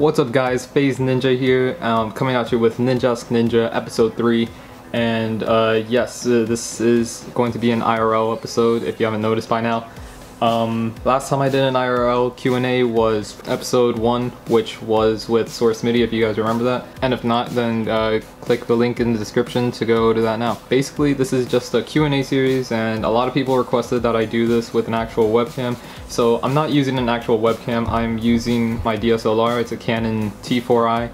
What's up guys, FaZe Ninja here, coming at you with NinjAsk Ninja episode 3, and yes, this is going to be an IRL episode if you haven't noticed by now. Last time I did an IRL Q&A was episode 1, which was with Source MIDI, if you guys remember that. And if not, then click the link in the description to go to that now. Basically, this is just a Q&A series, and a lot of people requested that I do this with an actual webcam. So I'm not using an actual webcam, I'm using my DSLR. It's a Canon T4i,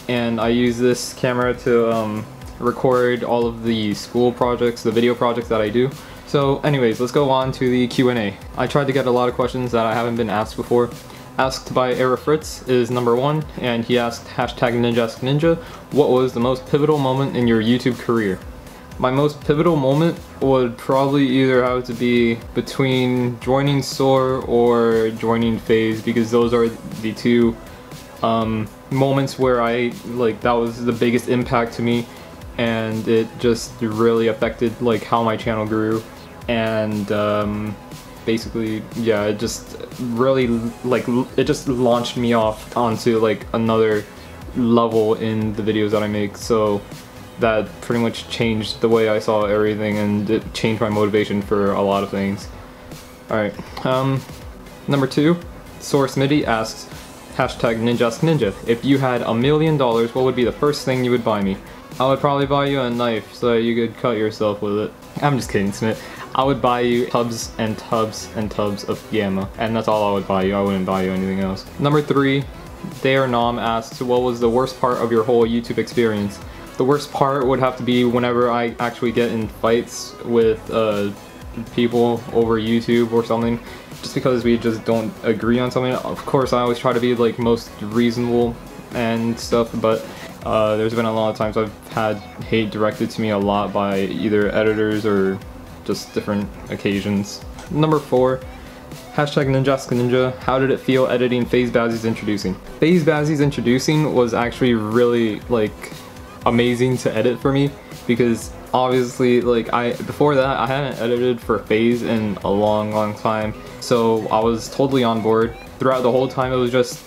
and I use this camera to record all of the school projects, the video projects that I do. So anyways, let's go on to the Q&A. I tried to get a lot of questions that I haven't been asked before. Asked by Fritz is number 1, and he asked #NinjAskNinja, what was the most pivotal moment in your YouTube career? My most pivotal moment would probably either have to be between joining SOAR or joining FaZe, because those are the two moments where that was the biggest impact to me, and it just really affected how my channel grew. And basically, yeah, it just really it just launched me off onto another level in the videos that I make. So that pretty much changed the way I saw everything, and it changed my motivation for a lot of things. Alright, number 2, Source MIDI asks #NinjAskNinja, if you had $1 million, what would be the first thing you would buy me? I would probably buy you a knife so that you could cut yourself with it. I'm just kidding, Smith. I would buy you tubs and tubs and tubs of Gamma, and that's all I would buy you. I wouldn't buy you anything else. Number 3, Dare Nom asks, what was the worst part of your whole YouTube experience? The worst part would have to be whenever I actually get in fights with people over YouTube or something, just because we just don't agree on something. Of course, I always try to be most reasonable and stuff, but there's been a lot of times I've had hate directed to me a lot by either editors or just different occasions. Number 4, #NinjAskNinja, how did it feel editing FaZe Bazzi's Introducing? FaZe Bazzi's Introducing was actually really amazing to edit for me, because obviously before that I hadn't edited for FaZe in a long time, so I was totally on board. Throughout the whole time it was just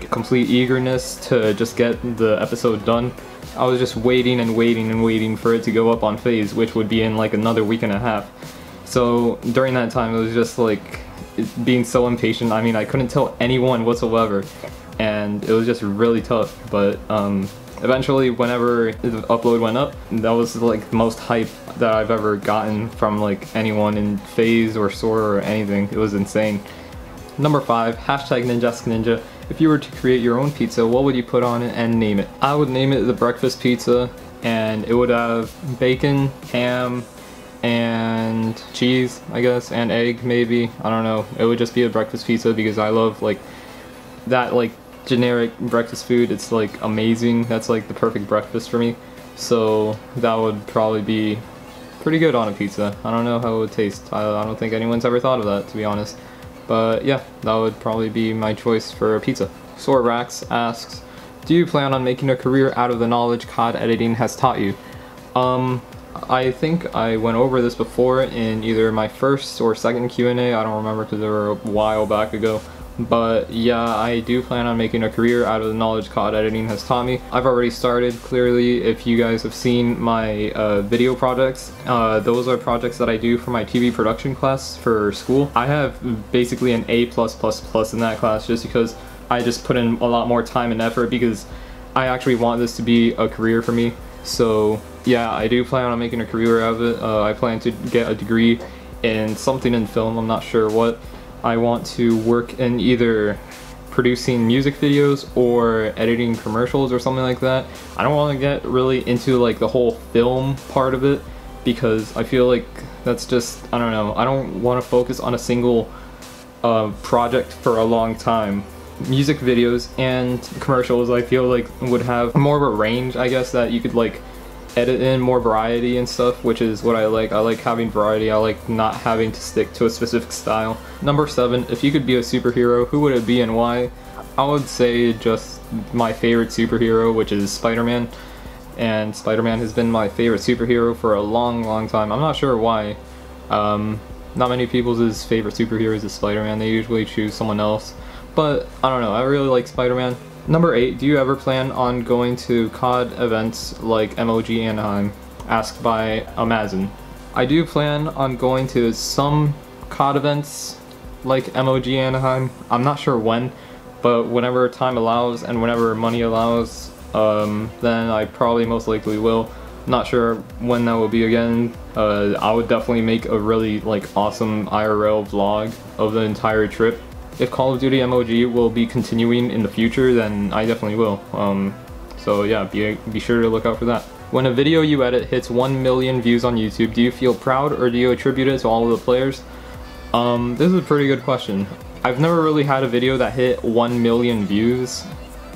complete eagerness to just get the episode done. I was just waiting and waiting and waiting for it to go up on FaZe, which would be in another week and a half. So during that time it was just being so impatient. I mean, I couldn't tell anyone whatsoever, and it was just really tough. But eventually, whenever the upload went up, that was the most hype that I've ever gotten from anyone in FaZe or SOAR or anything. It was insane. Number 5, #NinjAskNinja, if you were to create your own pizza, what would you put on it and name it? I would name it the breakfast pizza, and it would have bacon, ham, and cheese, I guess, and egg maybe. I don't know. It would just be a breakfast pizza because I love that generic breakfast food. It's amazing. That's the perfect breakfast for me. So that would probably be pretty good on a pizza. I don't know how it would taste. I don't think anyone's ever thought of that, to be honest. But yeah, that would probably be my choice for a pizza. Sorrax asks, do you plan on making a career out of the knowledge COD editing has taught you? I think I went over this before in either my first or second Q&A. I don't remember because they were a while back ago. But yeah, I do plan on making a career out of the knowledge COD editing has taught me. I've already started, clearly. If you guys have seen my video projects, those are projects that I do for my TV production class for school. I have basically an A+++ in that class, just because I just put in a lot more time and effort, because I actually want this to be a career for me. So yeah, I do plan on making a career out of it. I plan to get a degree in something in film, I'm not sure what. I want to work in either producing music videos or editing commercials or something like that. I don't want to get really into the whole film part of it, because I feel that's just, I don't know, I don't want to focus on a single project for a long time. Music videos and commercials I feel would have more of a range, I guess, that you could edit in more variety and stuff, which is what I like. I like having variety. I like not having to stick to a specific style. Number 7, if you could be a superhero, who would it be and why? I would say just my favorite superhero, which is Spider-Man. And Spider-Man has been my favorite superhero for a long time. I'm not sure why. Not many people's favorite superheroes is Spider-Man. They usually choose someone else. But I don't know, I really like Spider-Man. Number 8, do you ever plan on going to COD events like MOG Anaheim? Asked by Amazon. I do plan on going to some COD events like MOG Anaheim. I'm not sure when, but whenever time allows and whenever money allows, then I probably most likely will. Not sure when that will be again. I would definitely make a really awesome IRL vlog of the entire trip. If Call of Duty MOG will be continuing in the future, then I definitely will. So yeah, be sure to look out for that. When a video you edit hits 1 million views on YouTube, do you feel proud or do you attribute it to all of the players? This is a pretty good question. I've never really had a video that hit 1 million views.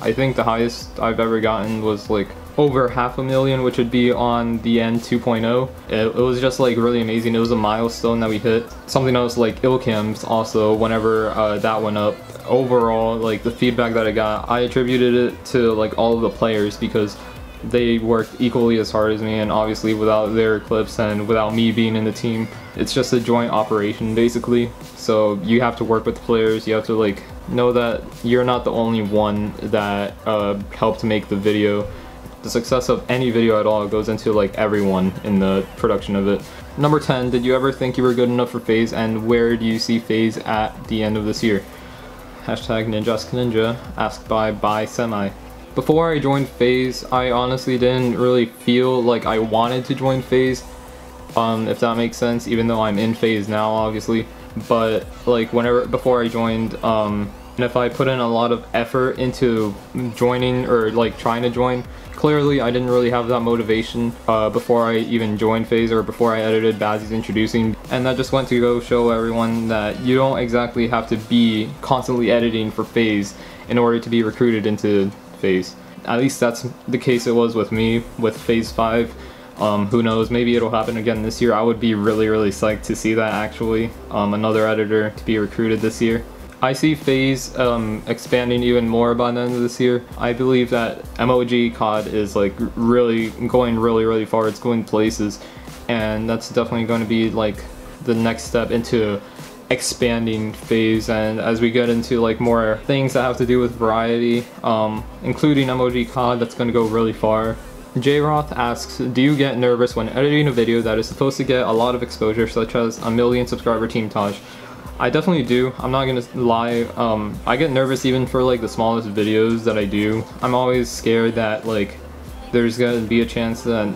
I think the highest I've ever gotten was over 500,000, which would be on the N 2.0. It was just really amazing. It was a milestone that we hit. Something else like Illcams also, whenever that went up, overall the feedback that I got, I attributed it to all of the players because they worked equally as hard as me, and obviously without their clips and without me being in the team, it's just a joint operation basically. So you have to work with the players, you have to know that you're not the only one that helped make the video. The success of any video at all goes into everyone in the production of it. Number 10, did you ever think you were good enough for FaZe, and where do you see FaZe at the end of this year? Hashtag NinjAsk Ninja, asked by Semi. Before I joined FaZe, I honestly didn't really feel like I wanted to join FaZe, if that makes sense, even though I'm in FaZe now, obviously. But before I joined, and if I put in a lot of effort into joining or trying to join, clearly I didn't really have that motivation before I even joined FaZe or before I edited Bazzy's Introducing. And that just went to go show everyone that you don't exactly have to be constantly editing for FaZe in order to be recruited into FaZe. At least that's the case it was with me with FaZe 5. Who knows, maybe it'll happen again this year. I would be really psyched to see that actually. Another editor to be recruited this year. I see FaZe expanding even more by the end of this year. I believe that MOG COD is really going really far. It's going places, and that's definitely going to be the next step into expanding FaZe. And as we get into more things that have to do with variety, including MOG COD, that's going to go really far. J Roth asks, do you get nervous when editing a video that is supposed to get a lot of exposure, such as a 1 million subscriber Team Taj? I definitely do. I'm not gonna lie. I get nervous even for the smallest videos that I do. I'm always scared that there's gonna be a chance that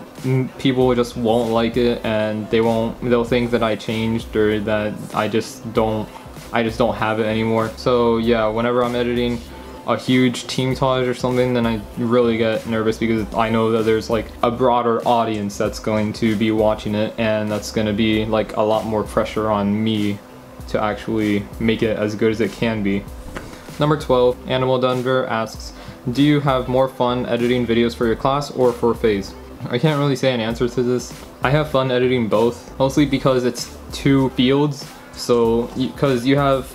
people just won't like it, and they'll think that I changed or that I just don't have it anymore. So yeah, whenever I'm editing a huge Team Taj or something, then I really get nervous because I know that there's a broader audience that's going to be watching it, and that's gonna be a lot more pressure on me to actually make it as good as it can be. Number 12, Animal Denver asks, do you have more fun editing videos for your class or for FaZe? I can't really say an answer to this. I have fun editing both, mostly because it's two fields. So because you have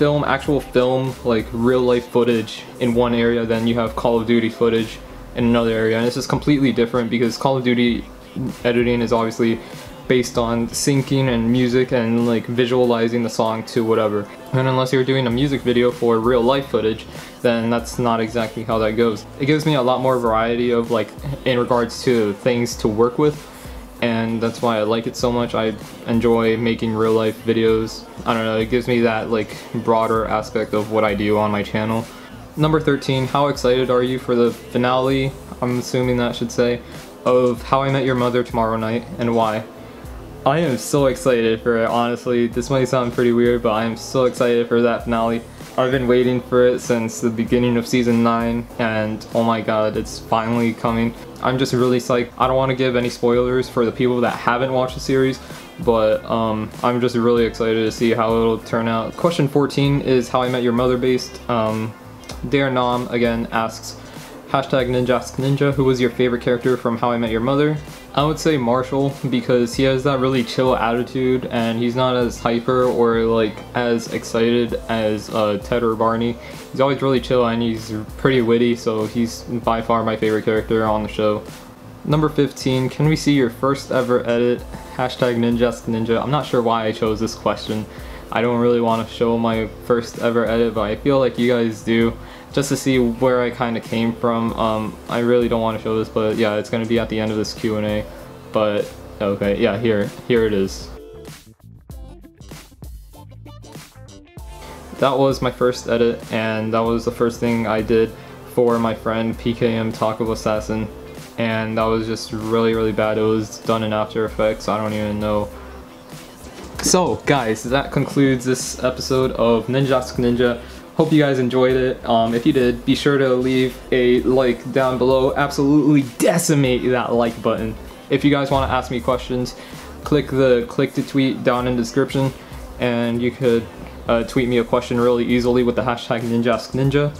actual film, real life footage in one area, then you have Call of Duty footage in another area, and it's just completely different because Call of Duty editing is obviously based on syncing and music and visualizing the song to whatever. And unless you're doing a music video for real life footage, then that's not exactly how that goes. It gives me a lot more variety of in regards to things to work with, and that's why I like it so much. I enjoy making real life videos. I don't know, it gives me that broader aspect of what I do on my channel. Number 13, how excited are you for the finale, I'm assuming that should say, of How I Met Your Mother tomorrow night, and why? I am so excited for it, honestly. This might sound pretty weird, but I am so excited for that finale. I've been waiting for it since the beginning of season 9, and oh my god, it's finally coming. I'm just really psyched. I don't want to give any spoilers for the people that haven't watched the series, but I'm just really excited to see how it'll turn out. Question 14 is How I Met Your Mother based. Dare Nam again asks, hashtag NinjAsk Ninja, who was your favorite character from How I Met Your Mother? I would say Marshall, because he has that really chill attitude and he's not as hyper or as excited as Ted or Barney. He's always really chill and he's pretty witty, so he's by far my favorite character on the show. Number 15, can we see your first ever edit? Hashtag NinjAsk Ninja. I'm not sure why I chose this question. I don't really want to show my first ever edit, but I feel like you guys do. just to see where I kind of came from. I really don't want to show this, but yeah, it's going to be at the end of this Q&A. But okay, yeah, here it is. That was my first edit, and that was the first thing I did for my friend PKM Taco Assassin, and that was just really bad. It was done in After Effects. I don't even know. So guys, that concludes this episode of NinjAsk Ninja. Hope you guys enjoyed it. If you did, be sure to leave a like down below. Absolutely decimate that like button. If you guys want to ask me questions, click to tweet down in the description, and you could tweet me a question really easily with the hashtag NinjAskNinja.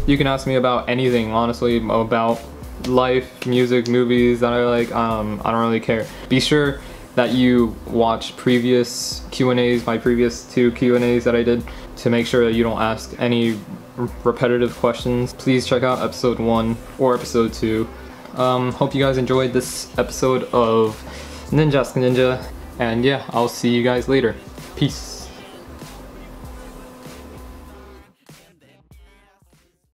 You can ask me about anything, honestly, about life, music, movies that I like. I don't really care. Be sure that you watch previous Q&As, my previous 2 Q&As that I did, to make sure that you don't ask any repetitive questions. Please check out episode 1 or episode 2. Hope you guys enjoyed this episode of NinjAsk Ninja, and yeah, I'll see you guys later. Peace.